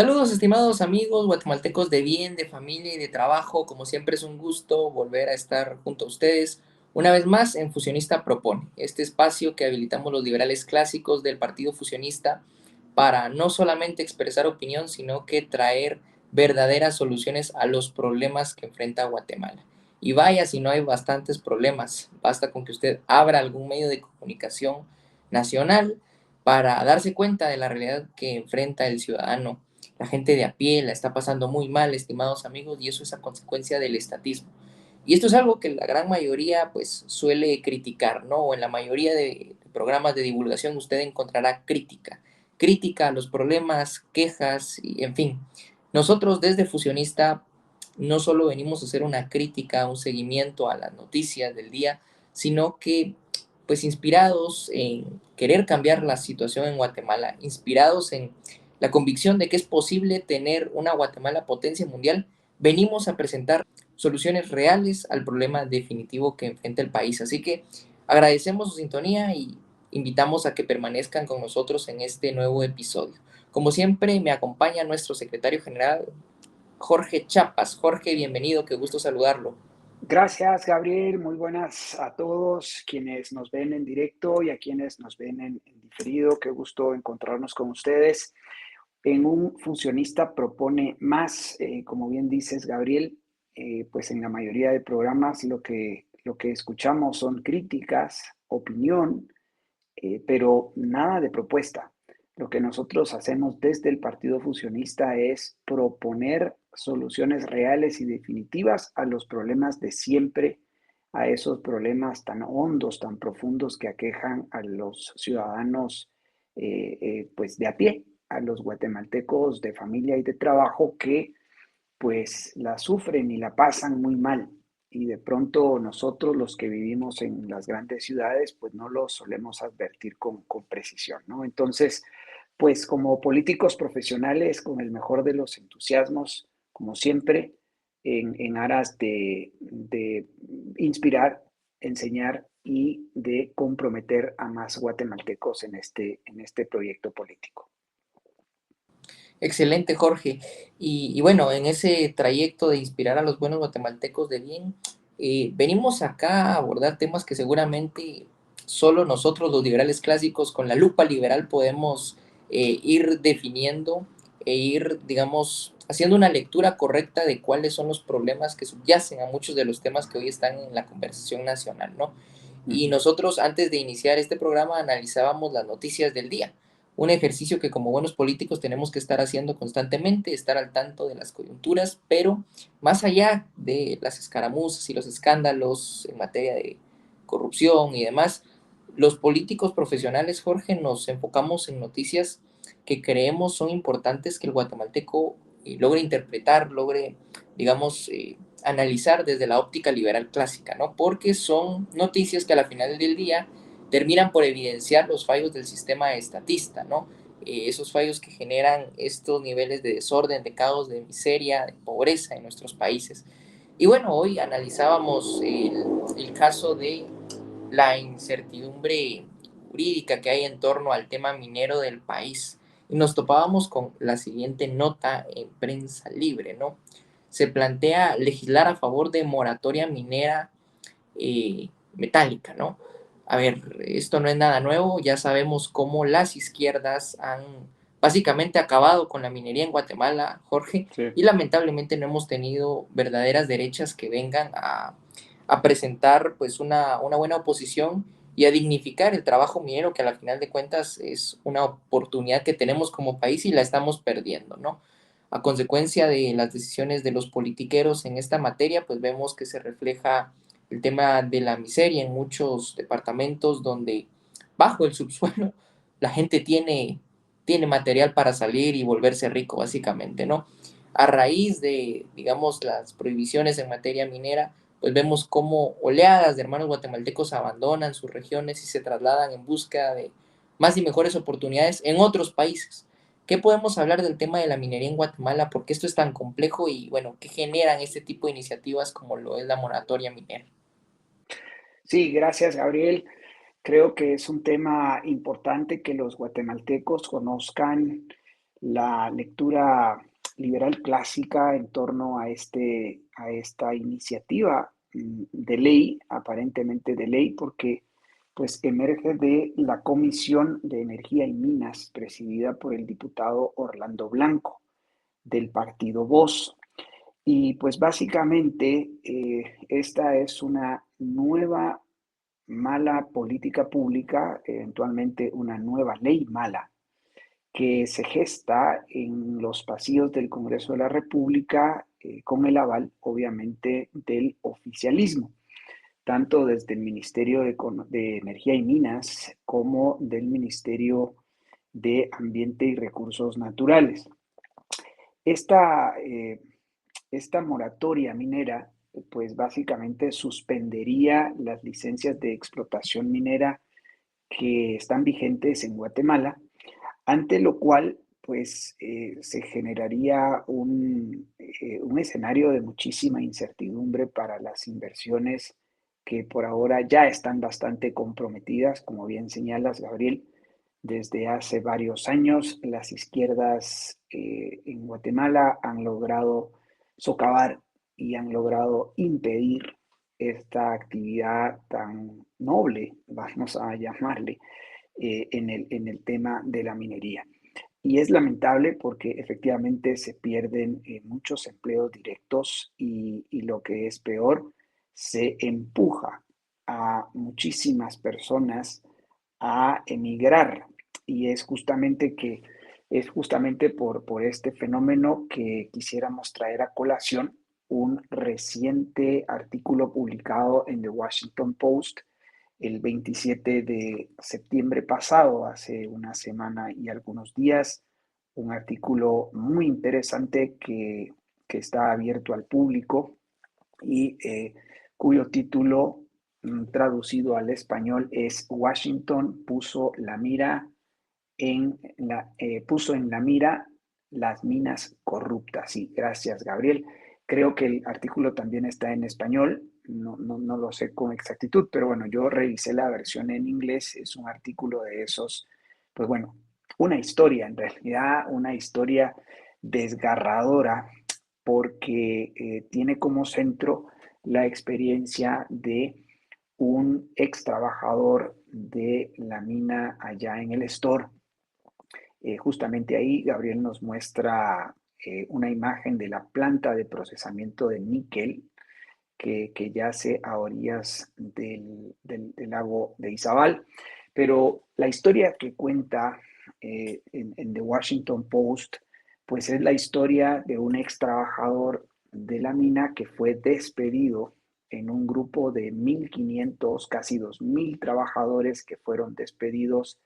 Saludos, estimados amigos guatemaltecos de bien, de familia y de trabajo. Como siempre es un gusto volver a estar junto a ustedes una vez más en Fusionista Propone, este espacio que habilitamos los liberales clásicos del Partido Fusionista para no solamente expresar opinión, sino que traer verdaderas soluciones a los problemas que enfrenta Guatemala. Y vaya si no hay bastantes problemas, basta con que usted abra algún medio de comunicación nacional para darse cuenta de la realidad que enfrenta el ciudadano. La gente de a pie la está pasando muy mal, estimados amigos, y eso es a consecuencia del estatismo. Y esto es algo que la gran mayoría pues suele criticar, ¿no? O en la mayoría de programas de divulgación usted encontrará crítica a los problemas, quejas y en fin. Nosotros desde Fusionista no solo venimos a hacer una crítica, un seguimiento a las noticias del día, sino que pues inspirados en querer cambiar la situación en Guatemala, inspirados en la convicción de que es posible tener una Guatemala potencia mundial, venimos a presentar soluciones reales al problema definitivo que enfrenta el país. Así que agradecemos su sintonía y invitamos a que permanezcan con nosotros en este nuevo episodio. Como siempre, me acompaña nuestro secretario general, Jorge Chapas. Jorge, bienvenido, qué gusto saludarlo. Gracias, Gabriel. Muy buenas a todos quienes nos ven en directo y a quienes nos ven en diferido. Qué gusto encontrarnos con ustedes. En un funcionista propone más, como bien dices, Gabriel, pues en la mayoría de programas lo que escuchamos son críticas, opinión, pero nada de propuesta. Lo que nosotros hacemos desde el Partido Fusionista es proponer soluciones reales y definitivas a los problemas de siempre, a esos problemas tan hondos, tan profundos que aquejan a los ciudadanos pues de a pie, a los guatemaltecos de familia y de trabajo que pues la sufren y la pasan muy mal. Y de pronto nosotros, los que vivimos en las grandes ciudades, pues no lo solemos advertir con precisión, ¿no? Entonces, pues como políticos profesionales, con el mejor de los entusiasmos, como siempre, en aras de inspirar, enseñar y de comprometer a más guatemaltecos en este proyecto político. Excelente, Jorge. Y bueno, en ese trayecto de inspirar a los buenos guatemaltecos de bien, venimos acá a abordar temas que seguramente solo nosotros, los liberales clásicos, con la lupa liberal podemos ir definiendo e ir, digamos, haciendo una lectura correcta de cuáles son los problemas que subyacen a muchos de los temas que hoy están en la conversación nacional, ¿no? Y Ujú. nosotros, antes de iniciar este programa, analizábamos las noticias del día, un ejercicio que como buenos políticos tenemos que estar haciendo constantemente, estar al tanto de las coyunturas, pero más allá de las escaramuzas y los escándalos en materia de corrupción y demás, los políticos profesionales, Jorge, nos enfocamos en noticias que creemos son importantes que el guatemalteco logre interpretar, logre, digamos, analizar desde la óptica liberal clásica, ¿no? Porque son noticias que a la final del día terminan por evidenciar los fallos del sistema estatista, ¿no? Esos fallos que generan estos niveles de desorden, de caos, de miseria, de pobreza en nuestros países. Y bueno, hoy analizábamos el caso de la incertidumbre jurídica que hay en torno al tema minero del país. Y nos topábamos con la siguiente nota en Prensa Libre, ¿no? Se plantea legislar a favor de moratoria minera metálica, ¿no? A ver, esto no es nada nuevo, ya sabemos cómo las izquierdas han básicamente acabado con la minería en Guatemala, Jorge, Sí. y lamentablemente no hemos tenido verdaderas derechas que vengan a presentar pues una buena oposición y a dignificar el trabajo minero, que a la final de cuentas es una oportunidad que tenemos como país y la estamos perdiendo, ¿no? A consecuencia de las decisiones de los politiqueros en esta materia, pues vemos que se refleja el tema de la miseria en muchos departamentos donde bajo el subsuelo la gente tiene material para salir y volverse rico, básicamente, ¿no? A raíz de, digamos, las prohibiciones en materia minera, pues vemos cómo oleadas de hermanos guatemaltecos abandonan sus regiones y se trasladan en busca de más y mejores oportunidades en otros países. ¿Qué podemos hablar del tema de la minería en Guatemala? ¿Por qué esto es tan complejo y, bueno, qué generan este tipo de iniciativas como lo es la moratoria minera? Sí, gracias, Gabriel. Creo que es un tema importante que los guatemaltecos conozcan la lectura liberal clásica en torno a esta iniciativa de ley, aparentemente de ley, porque pues emerge de la Comisión de Energía y Minas, presidida por el diputado Orlando Blanco, del partido Voz. Y pues básicamente esta es una nueva mala política pública, eventualmente una nueva ley mala que se gesta en los pasillos del Congreso de la República con el aval, obviamente, del oficialismo, tanto desde el Ministerio de Energía y Minas como del Ministerio de Ambiente y Recursos Naturales. Esta, esta moratoria minera, pues básicamente suspendería las licencias de explotación minera que están vigentes en Guatemala, ante lo cual pues se generaría un escenario de muchísima incertidumbre para las inversiones que por ahora ya están bastante comprometidas, como bien señalas, Gabriel. Desde hace varios años, las izquierdas en Guatemala han logrado socavar y han logrado impedir esta actividad tan noble, vamos a llamarle, en el tema de la minería. Y es lamentable porque efectivamente se pierden muchos empleos directos y lo que es peor, se empuja a muchísimas personas a emigrar. Y es justamente por este fenómeno que quisiéramos traer a colación un reciente artículo publicado en The Washington Post el 27 de septiembre pasado, hace una semana y algunos días, un artículo muy interesante que está abierto al público y cuyo título traducido al español es Washington puso en la mira las minas corruptas. Sí, gracias, Gabriel. Creo que el artículo también está en español, no lo sé con exactitud, pero bueno, yo revisé la versión en inglés, es un artículo de esos, pues bueno, una historia, en realidad una historia desgarradora, porque tiene como centro la experiencia de un ex trabajador de la mina allá en el Store. Justamente ahí Gabriel nos muestra una imagen de la planta de procesamiento de níquel que yace a orillas del lago de Izabal. Pero la historia que cuenta en The Washington Post, pues es la historia de un ex trabajador de la mina que fue despedido en un grupo de 1.500, casi 2.000 trabajadores que fueron despedidos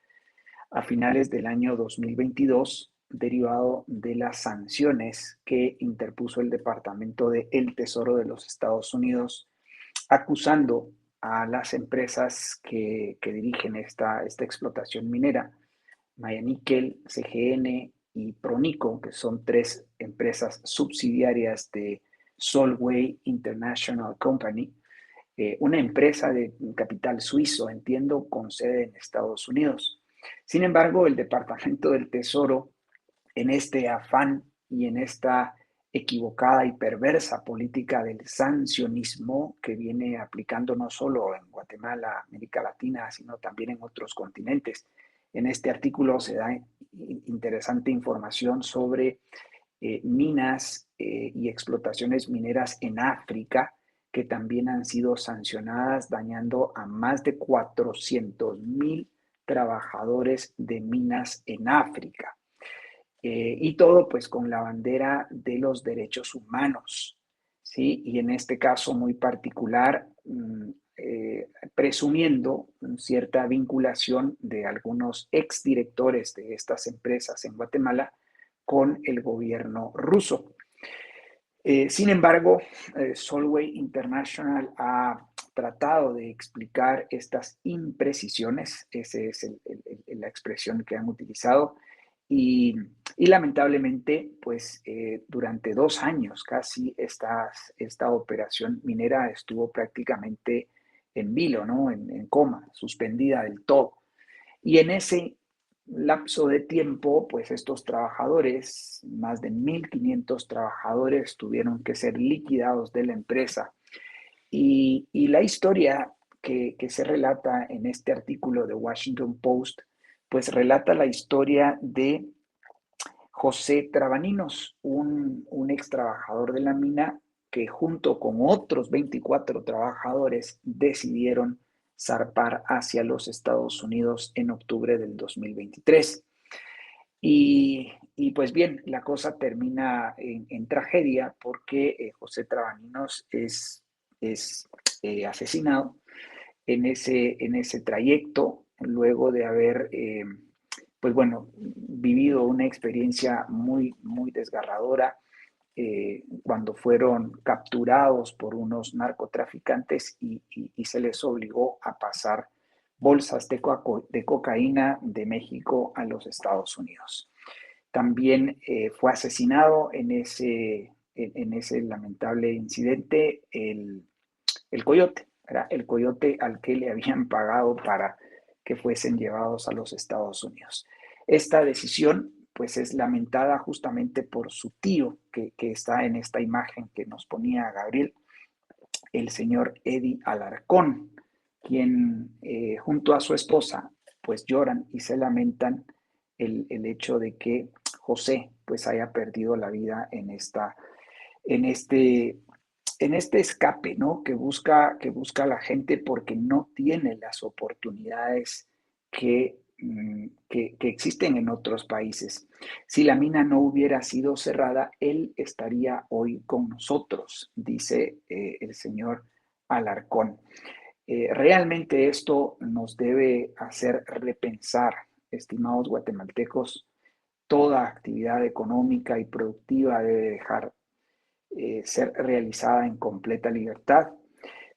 a finales del año 2022, derivado de las sanciones que interpuso el Departamento del Tesoro de los Estados Unidos, acusando a las empresas que dirigen esta explotación minera, Maya Nickel, CGN y Pronico, que son tres empresas subsidiarias de Solvay International Company, una empresa de capital suizo, entiendo, con sede en Estados Unidos. Sin embargo, el Departamento del Tesoro, en este afán y en esta equivocada y perversa política del sancionismo que viene aplicando no solo en Guatemala, América Latina, sino también en otros continentes. En este artículo se da interesante información sobre minas y explotaciones mineras en África que también han sido sancionadas, dañando a más de 400,000 trabajadores de minas en África. Y todo pues con la bandera de los derechos humanos, ¿sí? Y en este caso muy particular, presumiendo cierta vinculación de algunos exdirectores de estas empresas en Guatemala con el gobierno ruso. Sin embargo, Solvay International ha tratado de explicar estas imprecisiones, esa es la expresión que han utilizado, y lamentablemente, pues durante 2 años casi esta operación minera estuvo prácticamente en vilo, ¿no? En coma, suspendida del todo. Y en ese lapso de tiempo, pues estos trabajadores, más de 1.500 trabajadores, tuvieron que ser liquidados de la empresa. Y la historia que se relata en este artículo de Washington Post, pues relata la historia de José Trabaninos, un ex trabajador de la mina que junto con otros 24 trabajadores decidieron zarpar hacia los Estados Unidos en octubre del 2023. Y pues bien, la cosa termina en tragedia porque José Trabaninos es asesinado en ese trayecto, luego de haber, pues bueno, vivido una experiencia muy, muy desgarradora cuando fueron capturados por unos narcotraficantes y se les obligó a pasar bolsas de cocaína de México a los Estados Unidos. También fue asesinado en ese lamentable incidente el coyote, ¿verdad? El coyote al que le habían pagado para que fuesen llevados a los Estados Unidos. Esta decisión pues es lamentada justamente por su tío que está en esta imagen que nos ponía Gabriel, el señor Eddie Alarcón, quien junto a su esposa pues lloran y se lamentan el hecho de que José pues haya perdido la vida en este, en este escape, ¿no? Que busca la gente porque no tiene las oportunidades que existen en otros países. Si la mina no hubiera sido cerrada, él estaría hoy con nosotros, dice el señor Alarcón. Realmente esto nos debe hacer repensar, estimados guatemaltecos, toda actividad económica y productiva debe dejar ser realizada en completa libertad.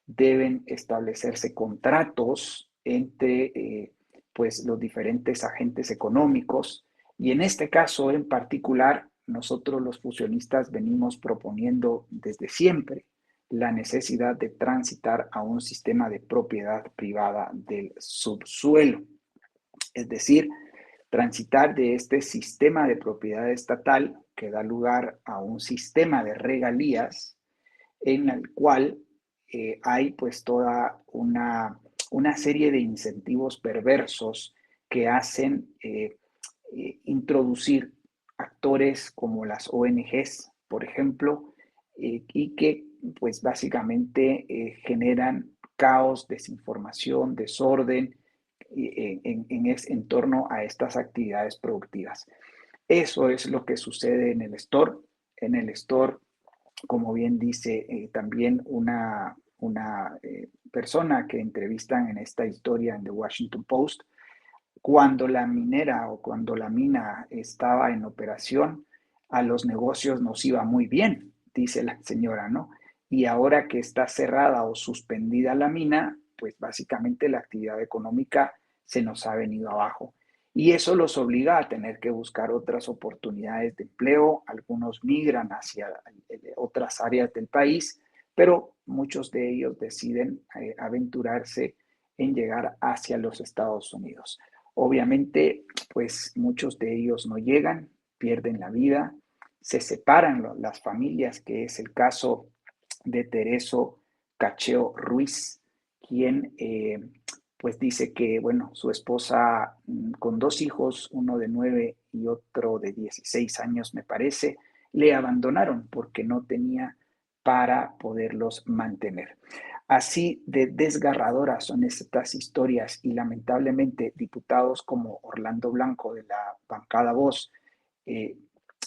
Deben establecerse contratos entre pues los diferentes agentes económicos y en este caso en particular nosotros los fusionistas venimos proponiendo desde siempre la necesidad de transitar a un sistema de propiedad privada del subsuelo, es decir, transitar de este sistema de propiedad estatal que da lugar a un sistema de regalías en el cual hay pues toda una serie de incentivos perversos que hacen introducir actores como las ONGs, por ejemplo, y que pues básicamente generan caos, desinformación, desorden en torno a estas actividades productivas. Eso es lo que sucede en el store. En el store, como bien dice también una persona que entrevistan en esta historia en The Washington Post, cuando la minera o cuando la mina estaba en operación, a los negocios nos iba muy bien, dice la señora, ¿no? Y ahora que está cerrada o suspendida la mina, pues básicamente la actividad económica se nos ha venido abajo. Y eso los obliga a tener que buscar otras oportunidades de empleo. Algunos migran hacia otras áreas del país, pero muchos de ellos deciden aventurarse en llegar hacia los Estados Unidos. Obviamente, pues muchos de ellos no llegan, pierden la vida, se separan las familias, que es el caso de Tereso Cacheo Ruiz, quien pues dice que, bueno, su esposa con dos hijos, uno de 9 y otro de 16 años, me parece, le abandonaron porque no tenía para poderlos mantener. Así de desgarradoras son estas historias y lamentablemente diputados como Orlando Blanco de la bancada Voz, eh,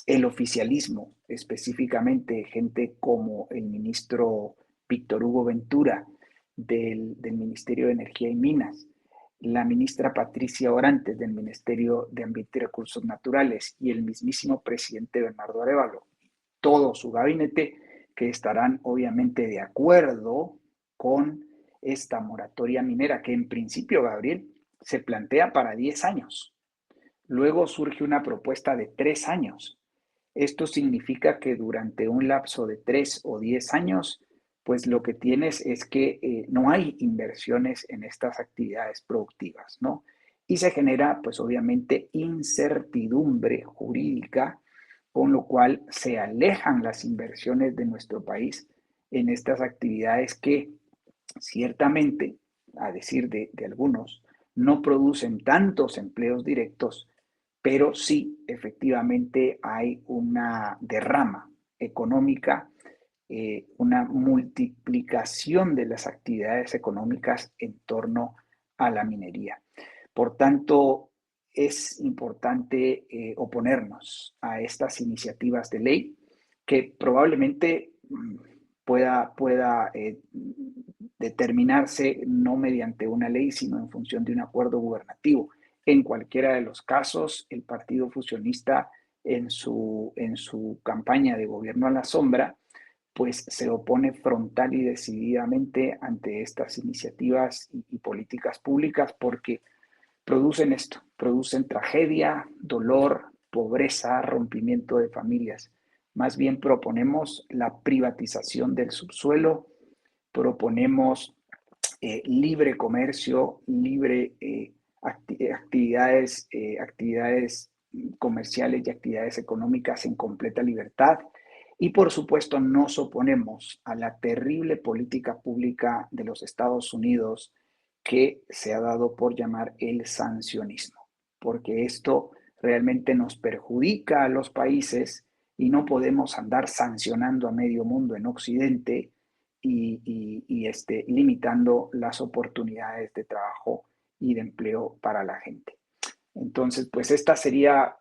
el oficialismo, específicamente gente como el ministro Víctor Hugo Ventura del Ministerio de Energía y Minas, la ministra Patricia Orantes del Ministerio de Ambiente y Recursos Naturales y el mismísimo presidente Bernardo Arévalo, todo su gabinete, que estarán obviamente de acuerdo con esta moratoria minera que en principio, Gabriel, se plantea para 10 años. Luego surge una propuesta de 3 años. Esto significa que durante un lapso de 3 o 10 años, pues lo que tienes es que no hay inversiones en estas actividades productivas, ¿no? y se genera, pues obviamente, incertidumbre jurídica, con lo cual se alejan las inversiones de nuestro país en estas actividades que ciertamente, a decir de algunos, no producen tantos empleos directos, pero sí efectivamente hay una derrama económica, una multiplicación de las actividades económicas en torno a la minería. Por tanto, es importante oponernos a estas iniciativas de ley que probablemente pueda determinarse no mediante una ley, sino en función de un acuerdo gubernativo. En cualquiera de los casos, el Partido Fusionista en su campaña de gobierno a la sombra, pues se opone frontal y decididamente ante estas iniciativas y políticas públicas porque producen esto, producen tragedia, dolor, pobreza, rompimiento de familias. Más bien proponemos la privatización del subsuelo, proponemos libre comercio, libre actividades comerciales y actividades económicas en completa libertad. Y por supuesto nos oponemos a la terrible política pública de los Estados Unidos que se ha dado por llamar el sancionismo, porque esto realmente nos perjudica a los países y no podemos andar sancionando a medio mundo en Occidente y limitando las oportunidades de trabajo y de empleo para la gente. Entonces, pues esta sería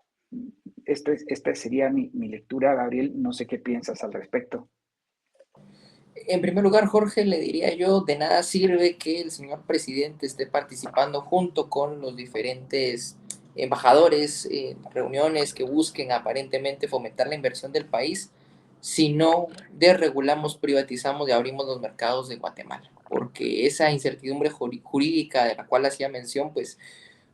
mi lectura, Gabriel. No sé qué piensas al respecto. En primer lugar, Jorge, le diría yo, de nada sirve que el señor presidente esté participando junto con los diferentes embajadores en reuniones que busquen aparentemente fomentar la inversión del país si no desregulamos, privatizamos y abrimos los mercados de Guatemala. Porque esa incertidumbre jurídica de la cual hacía mención, pues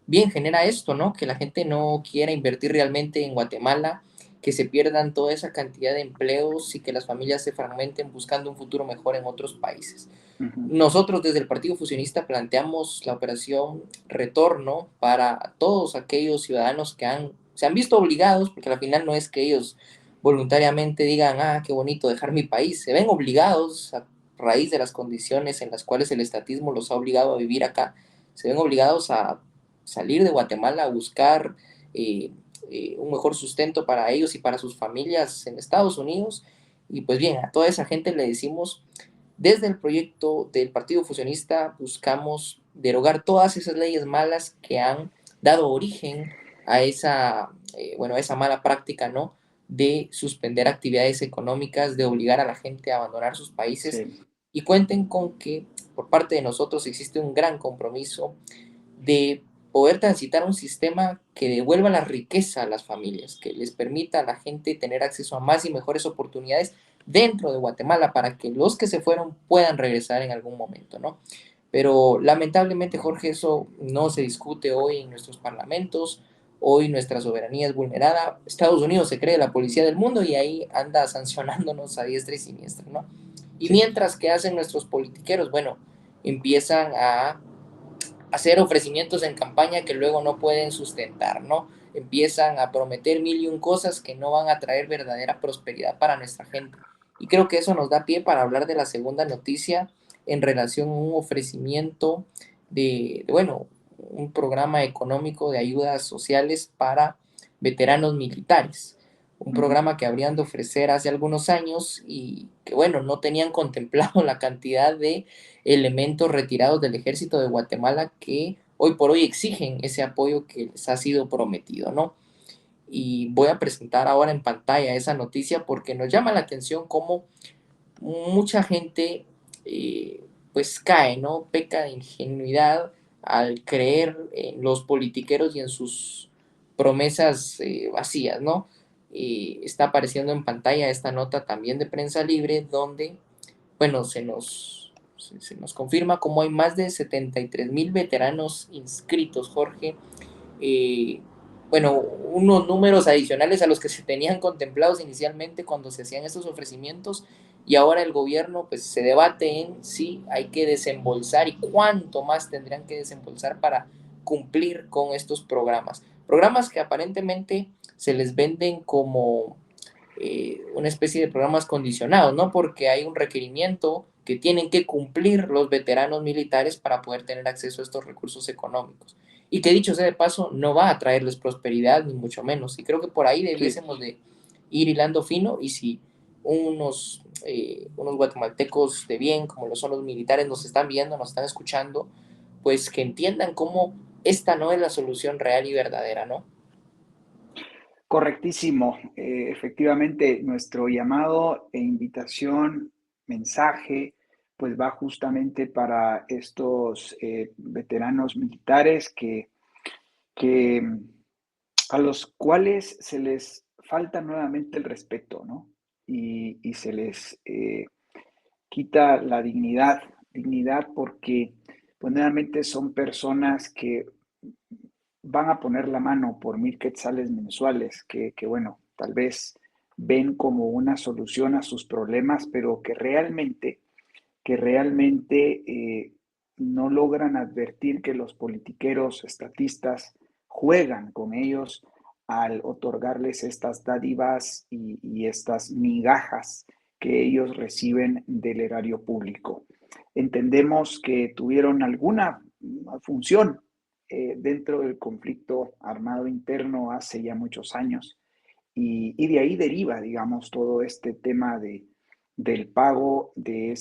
bien genera esto, ¿no? Que la gente no quiera invertir realmente en Guatemala, que se pierdan toda esa cantidad de empleos y que las familias se fragmenten buscando un futuro mejor en otros países. Uh -huh. Nosotros desde el Partido Fusionista planteamos la operación Retorno para todos aquellos ciudadanos que se han visto obligados, porque al final no es que ellos voluntariamente digan, ah, qué bonito dejar mi país, se ven obligados a raíz de las condiciones en las cuales el estatismo los ha obligado a vivir acá, se ven obligados a salir de Guatemala a buscar un mejor sustento para ellos y para sus familias en Estados Unidos. Y pues bien, a toda esa gente le decimos, desde el proyecto del Partido Fusionista buscamos derogar todas esas leyes malas que han dado origen a a esa mala práctica, ¿no? De suspender actividades económicas, de obligar a la gente a abandonar sus países Sí. y cuenten con que por parte de nosotros existe un gran compromiso de poder transitar un sistema que devuelva la riqueza a las familias, que les permita a la gente tener acceso a más y mejores oportunidades dentro de Guatemala para que los que se fueron puedan regresar en algún momento, ¿no? Pero lamentablemente, Jorge, eso no se discute hoy en nuestros parlamentos. Hoy nuestra soberanía es vulnerada. Estados Unidos se cree la policía del mundo y ahí anda sancionándonos a diestra y siniestra, ¿no? Y Sí. mientras que hacen nuestros politiqueros, bueno, empiezan a hacer ofrecimientos en campaña que luego no pueden sustentar, ¿no? Empiezan a prometer mil y un cosas que no van a traer verdadera prosperidad para nuestra gente. Y creo que eso nos da pie para hablar de la segunda noticia en relación a un ofrecimiento bueno, un programa económico de ayudas sociales para veteranos militares. Un Uh -huh. programa que habrían de ofrecer hace algunos años y que, bueno, no tenían contemplado la cantidad de elementos retirados del ejército de Guatemala que hoy por hoy exigen ese apoyo que les ha sido prometido, ¿no? Y voy a presentar ahora en pantalla esa noticia porque nos llama la atención cómo mucha gente pues cae, ¿no? Peca de ingenuidad al creer en los politiqueros y en sus promesas vacías, ¿no? Está apareciendo en pantalla esta nota también de Prensa Libre donde bueno, se nos confirma cómo hay más de 73,000 veteranos inscritos, Jorge. Eh, bueno, unos números adicionales a los que se tenían contemplados inicialmente cuando se hacían estos ofrecimientos y ahora el gobierno pues se debate en si hay que desembolsar y cuánto más tendrían que desembolsar para cumplir con estos programas. Programas que aparentemente se les venden como una especie de programas condicionados, ¿no? Porque hay un requerimiento que tienen que cumplir los veteranos militares para poder tener acceso a estos recursos económicos. Y que dicho sea de paso, no va a traerles prosperidad, ni mucho menos. Y creo que por ahí Sí, debiésemos de ir hilando fino y si unos guatemaltecos de bien, como lo son los militares, nos están viendo, nos están escuchando, pues que entiendan cómo esta no es la solución real y verdadera, ¿no? correctísimo. Efectivamente, nuestro llamado e invitación, mensaje, pues va justamente para estos veteranos militares que a los cuales se les falta nuevamente el respeto, ¿no? Y se les quita la dignidad, dignidad porque pues nuevamente son personas que van a poner la mano por 1,000 quetzales mensuales, que bueno, tal vez ven como una solución a sus problemas, pero que realmente no logran advertir que los politiqueros estatistas juegan con ellos al otorgarles estas dádivas y estas migajas que ellos reciben del erario público. Entendemos que tuvieron alguna función dentro del conflicto armado interno hace ya muchos años y de ahí deriva, digamos, todo este tema del pago de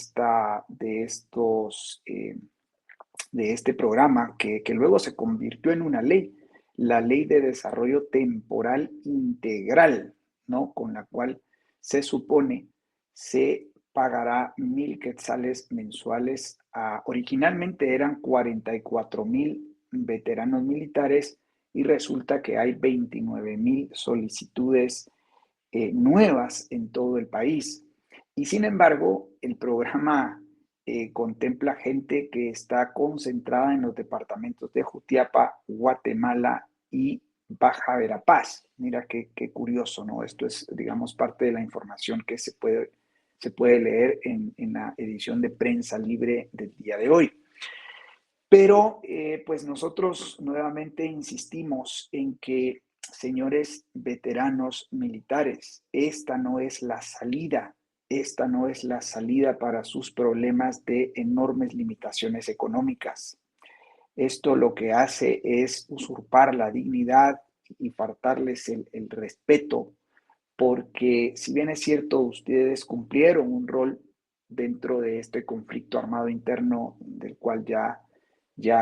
este programa que luego se convirtió en una ley, la Ley de Desarrollo Temporal Integral, ¿no? Con la cual se supone se pagará 1,000 quetzales mensuales. Originalmente eran 44,000 veteranos militares y resulta que hay 29,000 solicitudes nuevas en todo el país. Y sin embargo, el programa contempla gente que está concentrada en los departamentos de Jutiapa, Guatemala y Baja Verapaz. Mira qué curioso, ¿no? Esto es, digamos, parte de la información que se puede leer en la edición de prensa libre del día de hoy. Pero pues nosotros nuevamente insistimos en que, señores veteranos militares, esta no es la salida, esta no es la salida para sus problemas de enormes limitaciones económicas. Esto lo que hace es usurpar la dignidad y faltarles el respeto, porque si bien es cierto, ustedes cumplieron un rol dentro de este conflicto armado interno del cual ya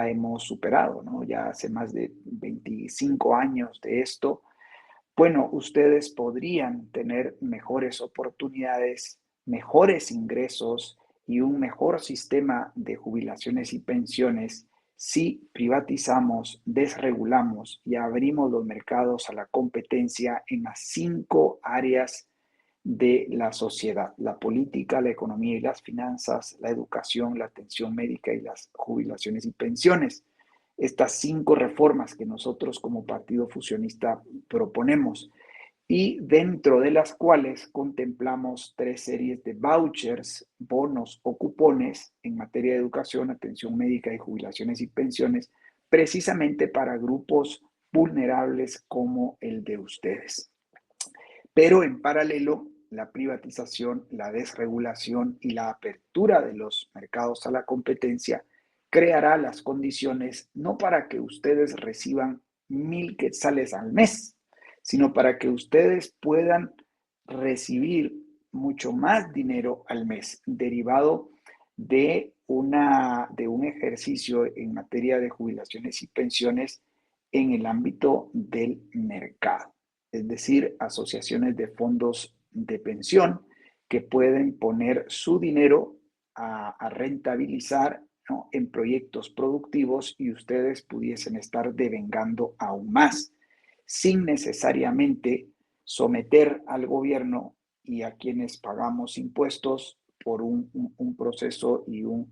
hemos superado, ¿no? Ya hace más de 25 años de esto. Bueno, ustedes podrían tener mejores oportunidades, mejores ingresos y un mejor sistema de jubilaciones y pensiones si privatizamos, desregulamos y abrimos los mercados a la competencia en las 5 áreas de la sociedad: la política, la economía y las finanzas, la educación, la atención médica y las jubilaciones y pensiones. Estas 5 reformas que nosotros como Partido Fusionista proponemos y dentro de las cuales contemplamos 3 series de vouchers, bonos o cupones en materia de educación, atención médica y jubilaciones y pensiones, precisamente para grupos vulnerables como el de ustedes. Pero en paralelo, la privatización, la desregulación y la apertura de los mercados a la competencia creará las condiciones no para que ustedes reciban 1,000 quetzales al mes, sino para que ustedes puedan recibir mucho más dinero al mes, derivado de un ejercicio en materia de jubilaciones y pensiones en el ámbito del mercado, es decir, asociaciones de fondos de pensión que pueden poner su dinero a rentabilizar, ¿no?, en proyectos productivos y ustedes pudiesen estar devengando aún más, sin necesariamente someter al gobierno y a quienes pagamos impuestos por un proceso y un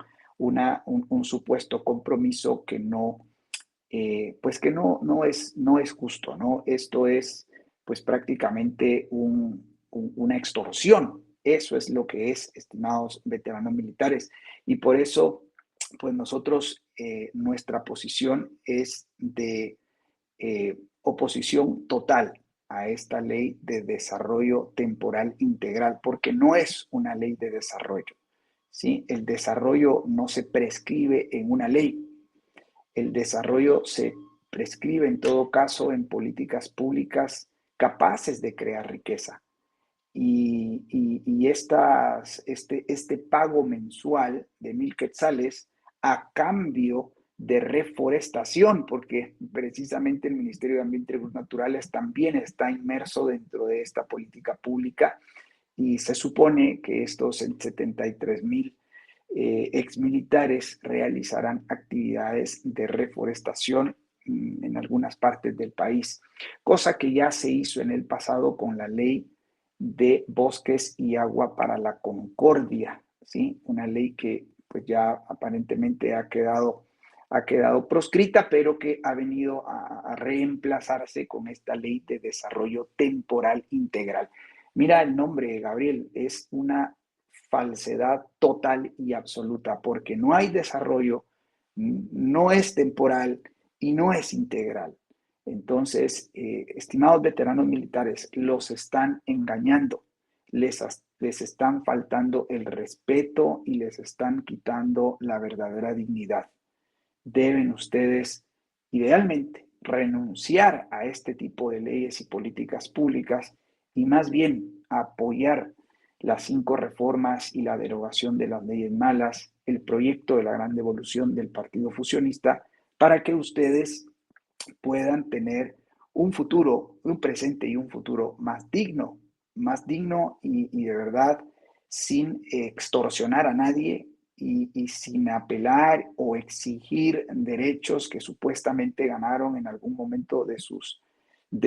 supuesto compromiso que no, pues que no es justo, ¿no? Esto es pues prácticamente una extorsión. Eso es lo que es, estimados veteranos militares. Y por eso, pues nosotros nuestra posición es de oposición total a esta ley de desarrollo temporal integral, porque no es una ley de desarrollo, ¿sí? El desarrollo no se prescribe en una ley, el desarrollo se prescribe en todo caso en políticas públicas capaces de crear riqueza. Este pago mensual de 1,000 quetzales a cambio de reforestación, porque precisamente el Ministerio de Ambiente y Recursos Naturales también está inmerso dentro de esta política pública y se supone que estos 73,000 exmilitares realizarán actividades de reforestación en algunas partes del país, cosa que ya se hizo en el pasado con la ley de bosques y agua para la concordia, ¿sí? Una ley que pues ya aparentemente ha quedado proscrita, pero que ha venido a reemplazarse con esta ley de desarrollo temporal integral. Mira el nombre, Gabriel, es una falsedad total y absoluta, porque no hay desarrollo, no es temporal y no es integral. Entonces, estimados veteranos militares, los están engañando, les están faltando el respeto y les están quitando la verdadera dignidad. Deben ustedes, idealmente, renunciar a este tipo de leyes y políticas públicas y más bien apoyar las 5 reformas y la derogación de las leyes malas, el proyecto de la gran devolución del Partido Fusionista, para que ustedes puedan tener un futuro, un presente y un futuro más digno y de verdad sin extorsionar a nadie y sin apelar o exigir derechos que supuestamente ganaron en algún momento de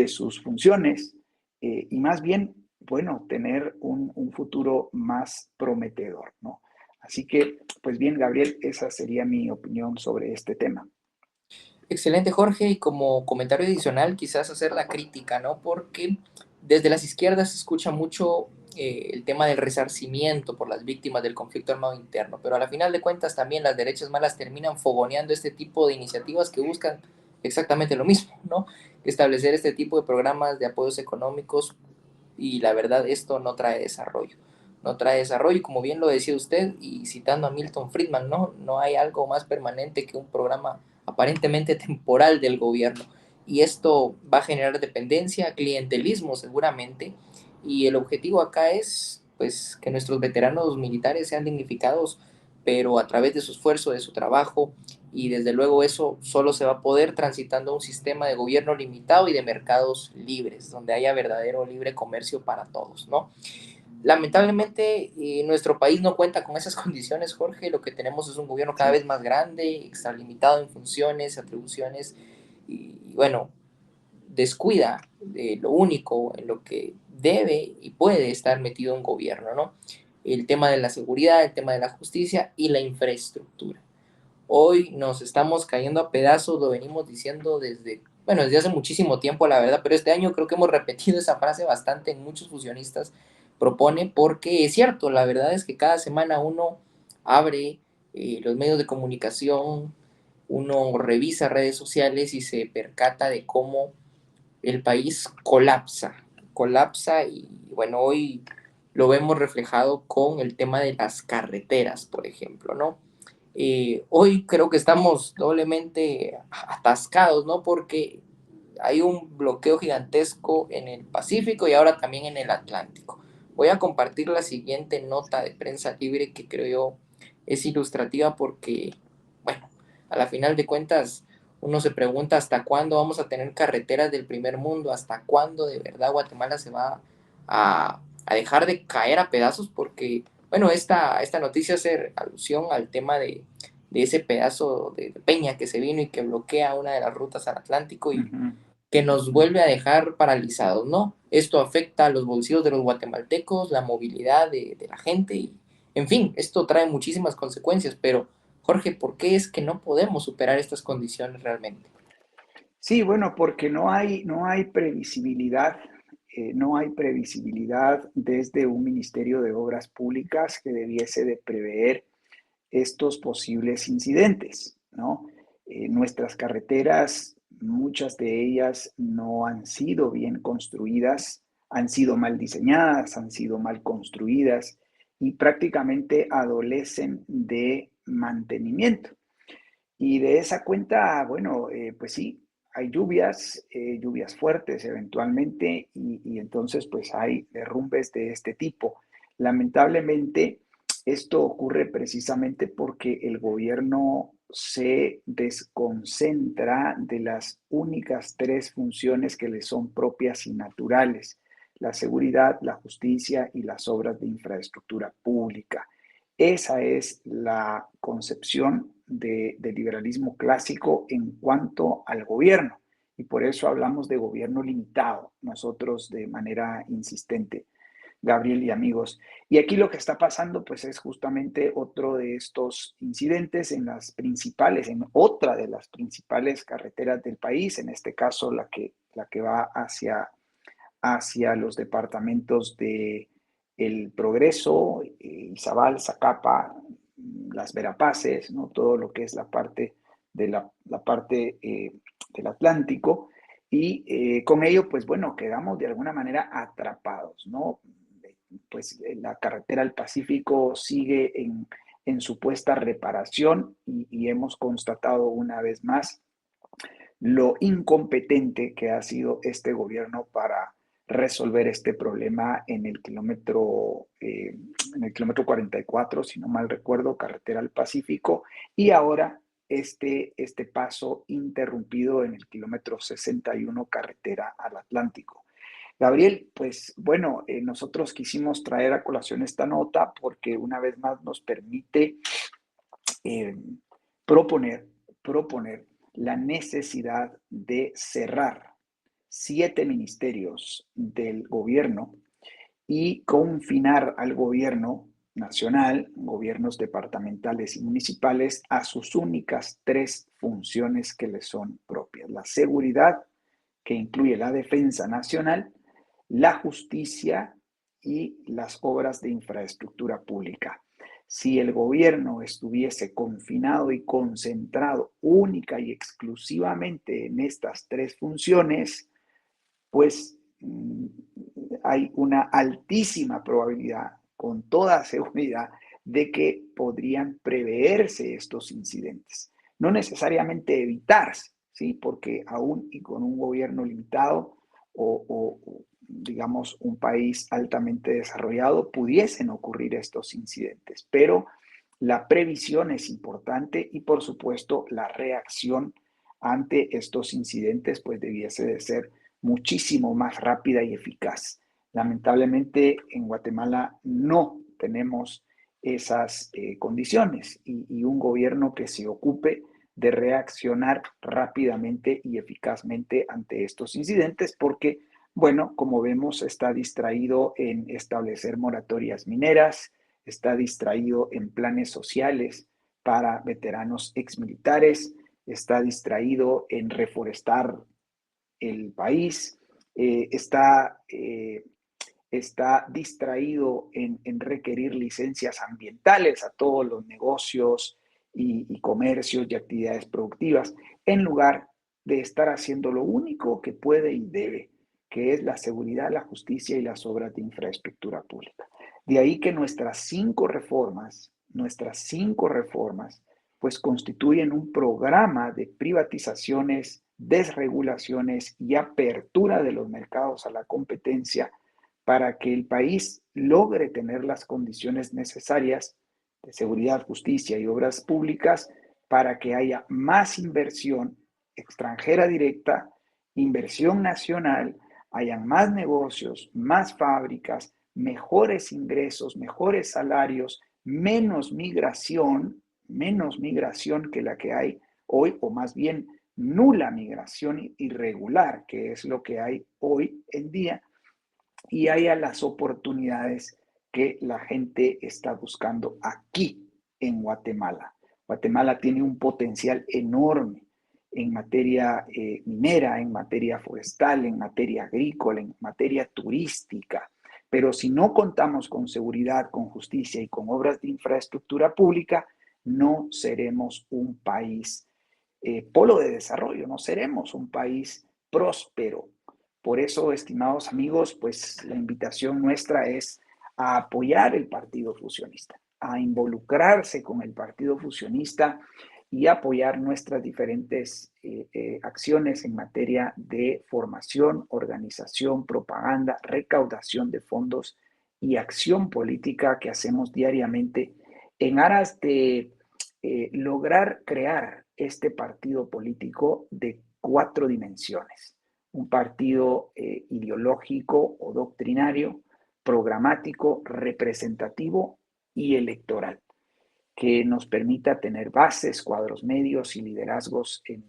sus funciones y más bien, bueno, tener un futuro más prometedor, ¿no? Así que, pues bien, Gabriel, esa sería mi opinión sobre este tema. Excelente, Jorge. Y como comentario adicional, quizás hacer la crítica, ¿no? Porque desde las izquierdas se escucha mucho el tema del resarcimiento por las víctimas del conflicto armado interno, pero a la final de cuentas también las derechas malas terminan fogoneando este tipo de iniciativas que buscan exactamente lo mismo, ¿no? Establecer este tipo de programas de apoyos económicos y la verdad esto no trae desarrollo. No trae desarrollo, como bien lo decía usted, y citando a Milton Friedman, ¿no? No hay algo más permanente que un programa aparentemente temporal del gobierno. Y esto va a generar dependencia, clientelismo seguramente. Y el objetivo acá es pues que nuestros veteranos militares sean dignificados, pero a través de su esfuerzo, de su trabajo, y desde luego eso solo se va a poder transitando a un sistema de gobierno limitado y de mercados libres, donde haya verdadero libre comercio para todos, ¿no? Lamentablemente, nuestro país no cuenta con esas condiciones, Jorge. Lo que tenemos es un gobierno cada Sí. vez más grande, extralimitado en funciones, atribuciones, y bueno, descuida de lo único en lo que debe y puede estar metido un gobierno, ¿no? El tema de la seguridad, el tema de la justicia y la infraestructura. Hoy nos estamos cayendo a pedazos, lo venimos diciendo desde, bueno, desde hace muchísimo tiempo, la verdad, pero este año creo que hemos repetido esa frase bastante en muchos fusionistas propone, porque es cierto, la verdad es que cada semana uno abre los medios de comunicación, uno revisa redes sociales y se percata de cómo el país colapsa y bueno, hoy lo vemos reflejado con el tema de las carreteras, por ejemplo, ¿no? Hoy creo que estamos doblemente atascados, ¿no? Porque hay un bloqueo gigantesco en el Pacífico y ahora también en el Atlántico. Voy a compartir la siguiente nota de prensa libre que creo yo es ilustrativa porque, bueno, a la final de cuentas uno se pregunta hasta cuándo vamos a tener carreteras del primer mundo, hasta cuándo de verdad Guatemala se va a dejar de caer a pedazos porque, bueno, esta noticia hace alusión al tema de ese pedazo de peña que se vino y que bloquea una de las rutas al Atlántico y Ujú, que nos ujú. vuelve a dejar paralizados, ¿no? Esto afecta a los bolsillos de los guatemaltecos, la movilidad de la gente y, en fin, esto trae muchísimas consecuencias, pero Jorge, ¿por qué es que no podemos superar estas condiciones realmente? Sí, bueno, porque no hay previsibilidad, no hay previsibilidad desde un Ministerio de Obras Públicas que debiese de prever estos posibles incidentes, ¿no? Nuestras carreteras, muchas de ellas no han sido bien construidas, han sido mal diseñadas, han sido mal construidas y prácticamente adolecen de mantenimiento. Y de esa cuenta, bueno, pues sí, hay lluvias, lluvias fuertes eventualmente, y entonces pues hay derrumbes de este tipo. Lamentablemente, esto ocurre precisamente porque el gobierno se desconcentra de las únicas tres funciones que le son propias y naturales: la seguridad, la justicia y las obras de infraestructura pública. Esa es la concepción de liberalismo clásico en cuanto al gobierno, y por eso hablamos de gobierno limitado, nosotros de manera insistente, Gabriel y amigos. Y aquí lo que está pasando pues es justamente otro de estos incidentes en otra de las principales carreteras del país, en este caso la que va hacia los departamentos de El Progreso, Izabal, Zacapa, Las Verapaces, ¿no? Todo lo que es la parte la parte del Atlántico. Y con ello, pues bueno, quedamos de alguna manera atrapados, ¿no? Pues la carretera al Pacífico sigue en supuesta reparación, y hemos constatado una vez más lo incompetente que ha sido este gobierno para resolver este problema en el kilómetro 44, si no mal recuerdo, carretera al Pacífico, y ahora este paso interrumpido en el kilómetro 61, carretera al Atlántico. Gabriel, pues bueno, nosotros quisimos traer a colación esta nota porque una vez más nos permite eh, proponer, proponer la necesidad de cerrar 7 ministerios del gobierno y confinar al gobierno nacional, gobiernos departamentales y municipales, a sus únicas 3 funciones que les son propias: la seguridad, que incluye la defensa nacional, la justicia y las obras de infraestructura pública. Si el gobierno estuviese confinado y concentrado única y exclusivamente en estas 3 funciones, pues hay una altísima probabilidad, con toda seguridad, de que podrían preverse estos incidentes. No necesariamente evitarse, ¿sí? Porque aún y con un gobierno limitado digamos, un país altamente desarrollado, pudiesen ocurrir estos incidentes, pero la previsión es importante y, por supuesto, la reacción ante estos incidentes pues debiese de ser muchísimo más rápida y eficaz. Lamentablemente en Guatemala no tenemos esas condiciones, y un gobierno que se ocupe de reaccionar rápidamente y eficazmente ante estos incidentes, porque, bueno, como vemos, está distraído en establecer moratorias mineras, está distraído en planes sociales para veteranos exmilitares, está distraído en reforestar el país, está distraído en requerir licencias ambientales a todos los negocios y comercios y actividades productivas, en lugar de estar haciendo lo único que puede y debe, que es la seguridad, la justicia y las obras de infraestructura pública. De ahí que nuestras 5 reformas, pues constituyen un programa de privatizaciones, desregulaciones y apertura de los mercados a la competencia para que el país logre tener las condiciones necesarias de seguridad, justicia y obras públicas, para que haya más inversión extranjera directa, inversión nacional, hayan más negocios, más fábricas, mejores ingresos, mejores salarios, menos migración que la que hay hoy, o más bien nula migración irregular, que es lo que hay hoy en día, y haya las oportunidades que la gente está buscando aquí en Guatemala. Guatemala tiene un potencial enorme en materia minera, en materia forestal, en materia agrícola, en materia turística. Pero si no contamos con seguridad, con justicia y con obras de infraestructura pública, no seremos un país polo de desarrollo, no seremos un país próspero. Por eso, estimados amigos, pues la invitación nuestra es a apoyar el Partido Fusionista, a involucrarse con el Partido Fusionista y apoyar nuestras diferentes acciones en materia de formación, organización, propaganda, recaudación de fondos y acción política que hacemos diariamente en aras de lograr crear este partido político de 4 dimensiones. Un partido ideológico o doctrinario, programático, representativo y electoral, que nos permita tener bases, cuadros medios y liderazgos en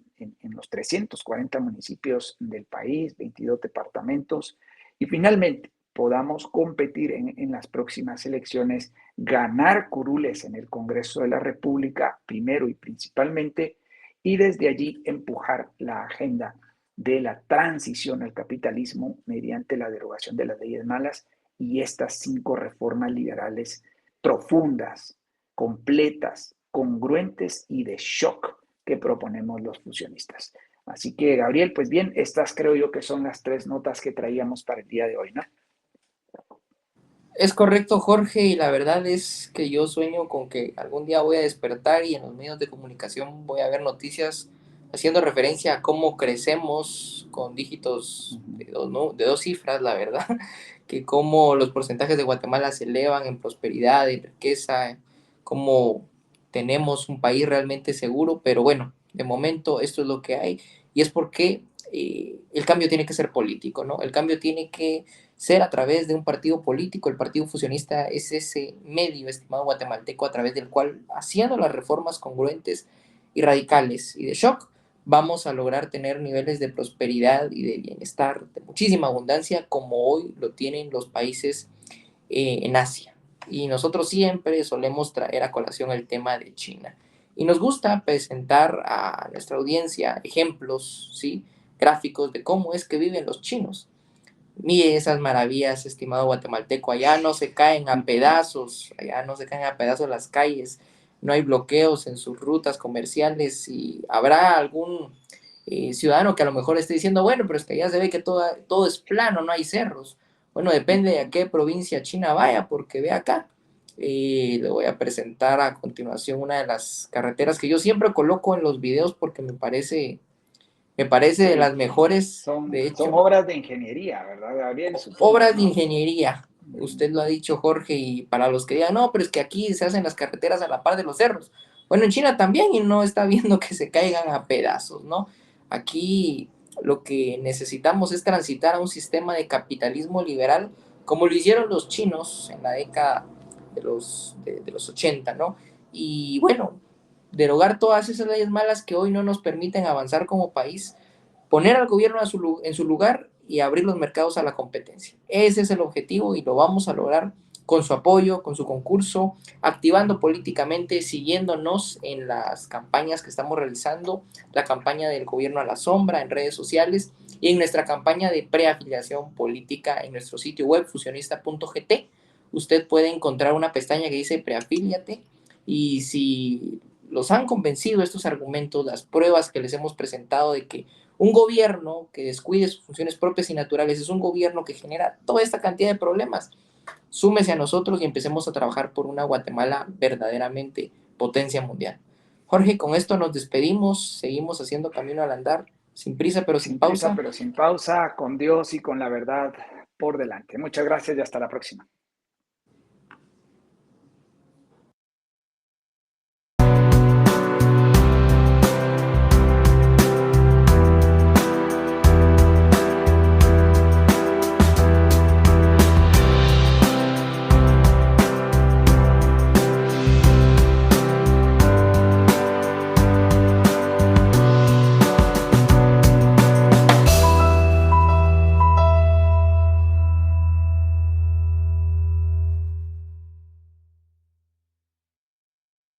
los 340 municipios del país, 22 departamentos, y finalmente podamos competir en las próximas elecciones, ganar curules en el Congreso de la República, primero y principalmente, y desde allí empujar la agenda de la transición al capitalismo mediante la derogación de las leyes malas y estas 5 reformas liberales profundas, completas, congruentes y de shock que proponemos los fusionistas. Así que, Gabriel, pues bien, estas creo yo que son las 3 notas que traíamos para el día de hoy, ¿no? Es correcto, Jorge, y la verdad es que yo sueño con que algún día voy a despertar y en los medios de comunicación voy a ver noticias haciendo referencia a cómo crecemos con dígitos ¿no? de 2 cifras, la verdad, que cómo los porcentajes de Guatemala se elevan en prosperidad, en riqueza, cómo tenemos un país realmente seguro, pero bueno, de momento esto es lo que hay y es porque el cambio tiene que ser político, ¿no? El cambio tiene que ser a través de un partido político. El Partido Fusionista es ese medio, estimado guatemalteco, a través del cual, haciendo las reformas congruentes y radicales y de shock, vamos a lograr tener niveles de prosperidad y de bienestar, de muchísima abundancia, como hoy lo tienen los países en Asia. Y nosotros siempre solemos traer a colación el tema de China. Y nos gusta presentar a nuestra audiencia ejemplos, ¿sí? Gráficos de cómo es que viven los chinos. Mire esas maravillas, estimado guatemalteco. Allá no se caen a pedazos, allá no se caen a pedazos las calles, no hay bloqueos en sus rutas comerciales y habrá algún ciudadano que a lo mejor esté diciendo, bueno, pero es que allá se ve que todo es plano, no hay cerros. Bueno, depende de a qué provincia china vaya, porque ve acá. Le voy a presentar a continuación una de las carreteras que yo siempre coloco en los videos porque me parece de las Sí, mejores, son, de son hecho, obras de ingeniería, ¿verdad, Gabriel? Supongo, obras de ¿no? ingeniería. Usted lo ha dicho, Jorge, y para los que digan, no, pero es que aquí se hacen las carreteras a la par de los cerros. Bueno, en China también y no está viendo que se caigan a pedazos, ¿no? Aquí lo que necesitamos es transitar a un sistema de capitalismo liberal, como lo hicieron los chinos en la década de los 80, ¿no? Y bueno, derogar todas esas leyes malas que hoy no nos permiten avanzar como país, poner al gobierno en su lugar y abrir los mercados a la competencia. Ese es el objetivo y lo vamos a lograr con su apoyo, con su concurso, activando políticamente, siguiéndonos en las campañas que estamos realizando, la campaña del gobierno a la sombra en redes sociales y en nuestra campaña de preafiliación política en nuestro sitio web fusionista.gt. Usted puede encontrar una pestaña que dice preafíliate y si los han convencido estos argumentos, las pruebas que les hemos presentado de que un gobierno que descuide sus funciones propias y naturales es un gobierno que genera toda esta cantidad de problemas. Súmese a nosotros y empecemos a trabajar por una Guatemala verdaderamente potencia mundial. Jorge, con esto nos despedimos, seguimos haciendo camino al andar, sin prisa pero sin Sin prisa, pausa. pero sin pausa, con Dios y con la verdad por delante. Muchas gracias y hasta la próxima.